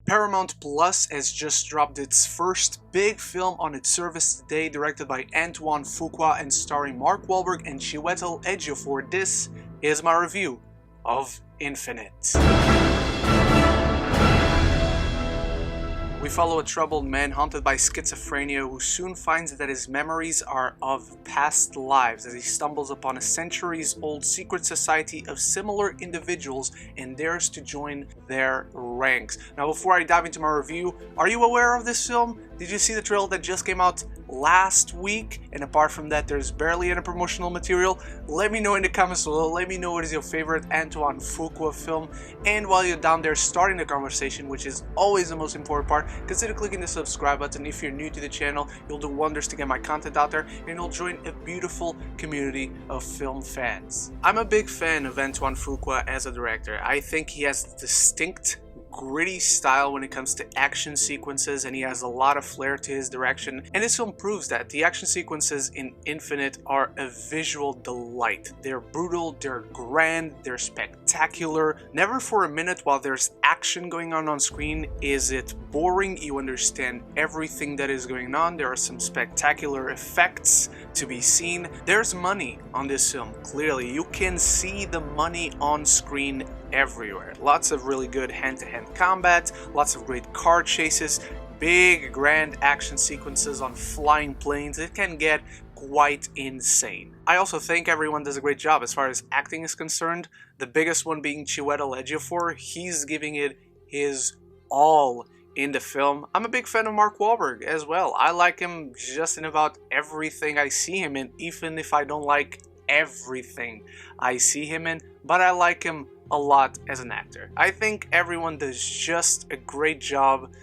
Paramount Plus has just dropped its first big film on its service today, directed by Antoine Fuqua and starring Mark Wahlberg and Chiwetel Ejiofor. This is my review of Infinite. We follow a troubled man haunted by schizophrenia who soon finds that his memories are of past lives as he stumbles upon a centuries-old secret society of similar individuals and dares to join their ranks. Now, before I dive into my review, are you aware of this film? Did you see the trailer that just came out last week? And apart from that, there's barely any promotional material. Let me know in the comments below. Let me know what is your favorite Antoine Fuqua film. And while you're down there starting the conversation, which is always the most important part, consider clicking the subscribe button. If you're new to the channel, you'll do wonders to get my content out there and you'll join a beautiful community of film fans. I'm a big fan of Antoine Fuqua as a director. I think he has distinct gritty style when it comes to action sequences, and he has a lot of flair to his direction, and this film proves that. The action sequences in Infinite are a visual delight. They're brutal, they're grand, they're spectacular. Never for a minute while there's action going on screen is it boring. You understand everything that is going on. There are some spectacular effects to be seen. There's money on this film, clearly. You can see the money on screen everywhere. Lots of really good hand-to-hand combat, lots of great car chases, big grand action sequences on flying planes. It can get quite insane. I also think everyone does a great job as far as acting is concerned. The biggest one being Chiwetel Ejiofor. He's giving it his all in the film. I'm a big fan of Mark Wahlberg as well. I like him just in about everything I see him in, even if I don't like everything I see him in, but I like him a lot as an actor. I think everyone does just a great job,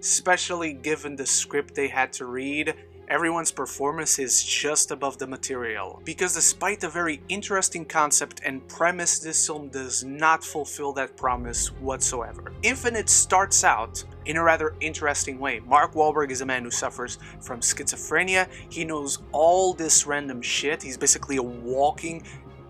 especially given the script they had to read. Everyone's performance is just above the material, because despite a very interesting concept and premise, this film does not fulfill that promise whatsoever. Infinite starts out in a rather interesting way. Mark Wahlberg is a man who suffers from schizophrenia. He knows all this random shit. He's basically a walking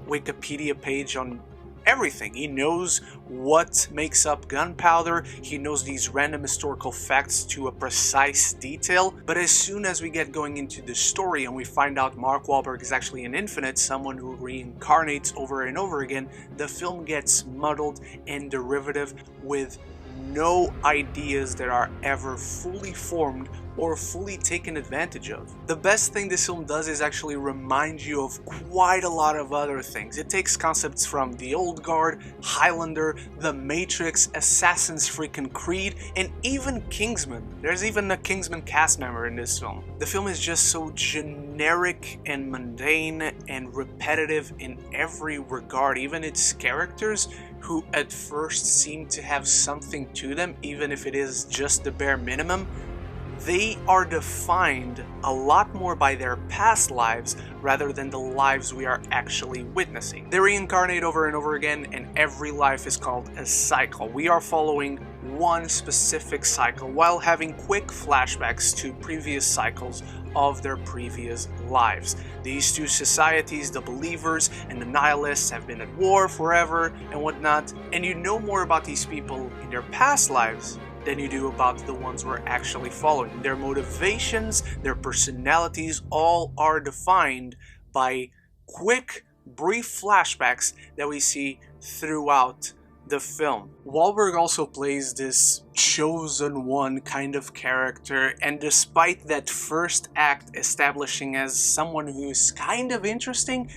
Wikipedia page on everything. He knows what makes up gunpowder. He knows these random historical facts to a precise detail. But as soon as we get going into the story and we find out Mark Wahlberg is actually an Infinite, someone who reincarnates over and over again, the film gets muddled and derivative with no ideas that are ever fully formed or fully taken advantage of. The best thing this film does is actually remind you of quite a lot of other things. It takes concepts from The Old Guard, Highlander, The Matrix, Assassin's freaking Creed, and even Kingsman. There's even a Kingsman cast member in this film. The film is just so generic and mundane and repetitive in every regard. Even its characters, who at first seem to have something to them, even if it is just the bare minimum, they are defined a lot more by their past lives rather than the lives we are actually witnessing. They reincarnate over and over again, and every life is called a cycle. We are following one specific cycle while having quick flashbacks to previous cycles of their previous lives. These two societies, the believers and the nihilists, have been at war forever and whatnot, and you know more about these people in their past lives than you do about the ones we're actually following. Their motivations, their personalities, all are defined by quick, brief flashbacks that we see throughout the film. Wahlberg also plays this chosen one kind of character, and despite that first act establishing as someone who's kind of interesting,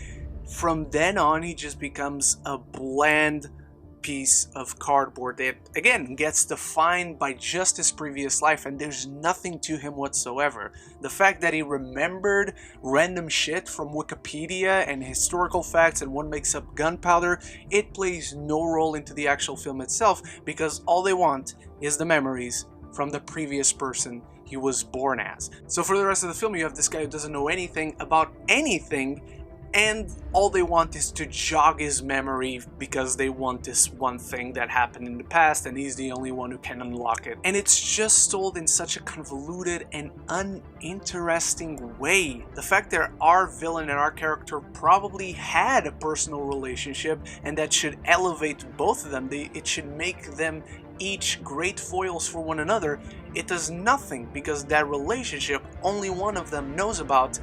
from then on he just becomes a bland piece of cardboard that again gets defined by just his previous life, and there's nothing to him whatsoever. The fact that he remembered random shit from Wikipedia and historical facts and what makes up gunpowder, it plays no role into the actual film itself, because all they want is the memories from the previous person he was born as. So for the rest of the film, you have this guy who doesn't know anything about anything, and all they want is to jog his memory because they want this one thing that happened in the past, and he's the only one who can unlock it. And it's just told in such a convoluted and uninteresting way. The fact that our villain and our character probably had a personal relationship, and that should elevate both of them. It should make them each great foils for one another, it does nothing because that relationship only one of them knows about.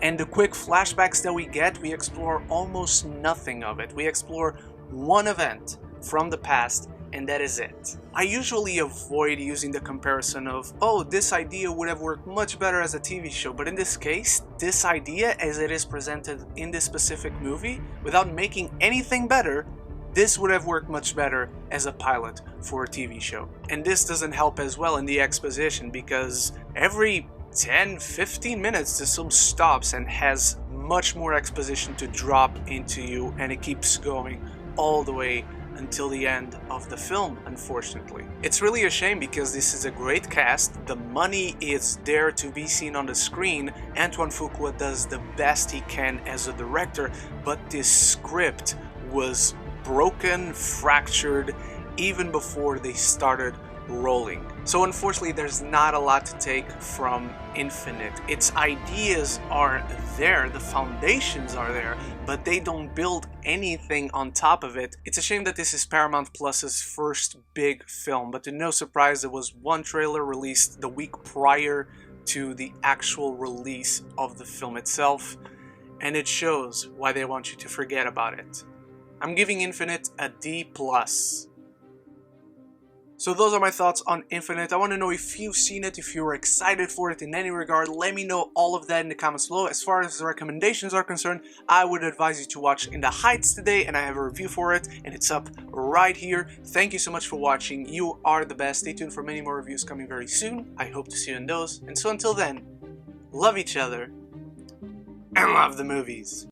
And the quick flashbacks that we get, we explore almost nothing of it. We explore one event from the past, and that is it. I usually avoid using the comparison of, oh, this idea would have worked much better as a TV show, but in this case, this idea as it is presented in this specific movie, without making anything better, this would have worked much better as a pilot for a TV show. And this doesn't help as well in the exposition, because every 10-15 minutes the film stops and has much more exposition to drop into you, and it keeps going all the way until the end of the film, unfortunately. It's really a shame because this is a great cast, the money is there to be seen on the screen, Antoine Fuqua does the best he can as a director, but this script was broken, fractured, even before they started rolling. So unfortunately there's not a lot to take from Infinite. Its ideas are there, the foundations are there, but they don't build anything on top of it. It's a shame that this is Paramount Plus's first big film, but to no surprise there was one trailer released the week prior to the actual release of the film itself, and it shows why they want you to forget about it. I'm giving Infinite a D+. So those are my thoughts on Infinite. I want to know if you've seen it, if you were excited for it in any regard. Let me know all of that in the comments below. As far as the recommendations are concerned, I would advise you to watch In the Heights today, and I have a review for it, and it's up right here. Thank you so much for watching. You are the best. Stay tuned for many more reviews coming very soon. I hope to see you in those. And so until then, love each other, and love the movies.